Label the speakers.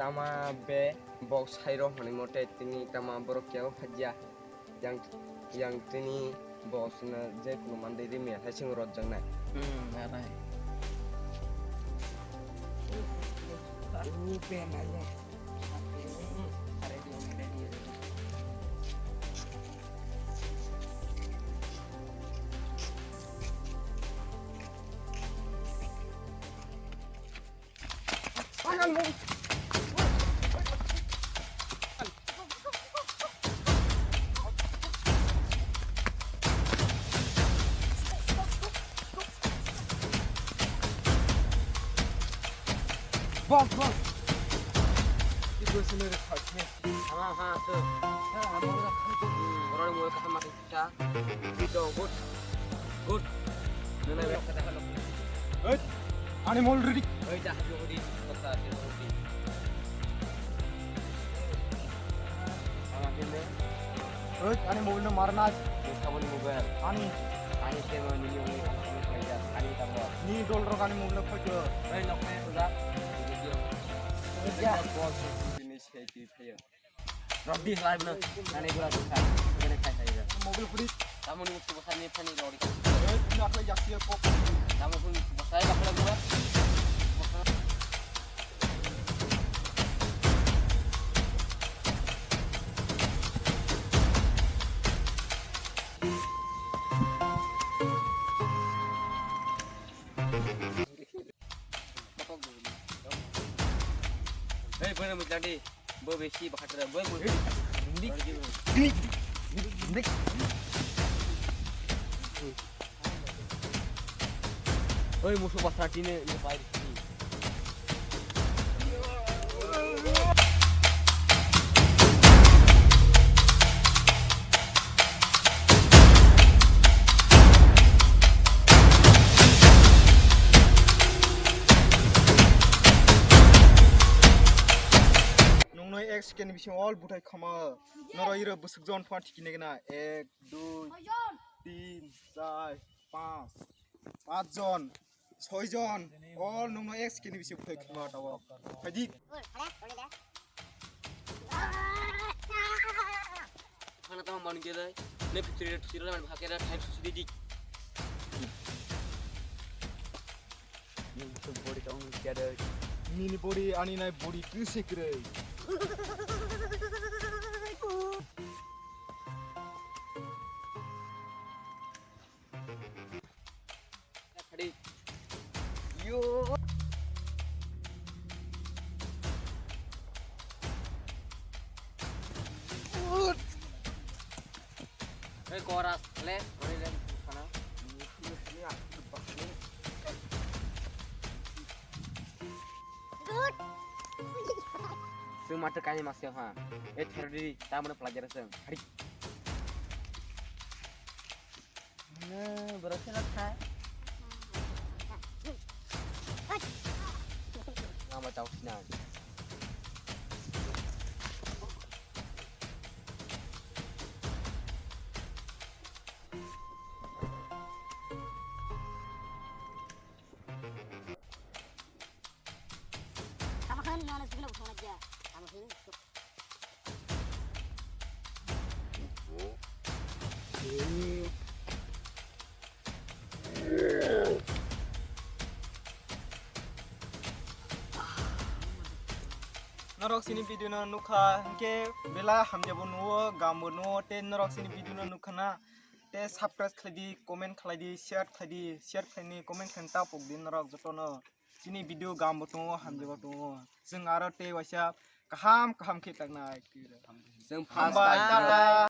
Speaker 1: tama be box hairo hani mote tini tama borok yang khajia yang tini box na je kuno mande rimi ha sing rot jang nai
Speaker 2: Arai.
Speaker 3: Pen aja.
Speaker 2: Are di omede dia.
Speaker 3: Bom. Itu sendiri khasnya.
Speaker 1: ha tu orang mulai kata mati kita itu good nana be kata kalau
Speaker 3: I'm already.
Speaker 1: oi dah di kota di kini
Speaker 3: I'm mau marna.
Speaker 1: kamu mobile
Speaker 3: Ani
Speaker 1: ke ni ani tambah
Speaker 3: ni dollar kan mau foto.
Speaker 1: loknya sudah ya bos inisiatif ya Robdi live na nane gula susah ngene kai saja
Speaker 3: Mobil free.
Speaker 1: kamu ni musuh besar ni pani lori
Speaker 3: Nak lagi aksi pop.
Speaker 1: kamu pun saya bakal gula Hei, bener mesti tadi, berbesi bakal boy dik. Hei, musuh pasar ini lepai di sini.
Speaker 3: X can be all but I come out. Nora ira busuk zone party kinegna 1 2 3 4 5 John 6 John all nungno X can be suk thek ma tawa haji
Speaker 1: Kana tama man gele ne picture man bhakera type sudi dik ni to body kaung tiada
Speaker 3: mini body ani nai body kusik re
Speaker 1: khadi yo Hei koras le kana Semua tekannya masih ha. Terdiri, tak mana pelajaran seng. Hari. Nah, berarti nak kai. Nama tahu sinan.
Speaker 4: Sama kan mana segala usaha aja. Sama sini.
Speaker 3: Narok sini video na nukha ke bela hamjabo nuo gambo nuo te narok sini video na nukha na te subscribe khladi comment khladi share khlani comment khanta pogdin narok jotono sini video gambo to hamjabo to जों आरो ते वासा kaham ke tagna
Speaker 1: Seng
Speaker 3: Bye.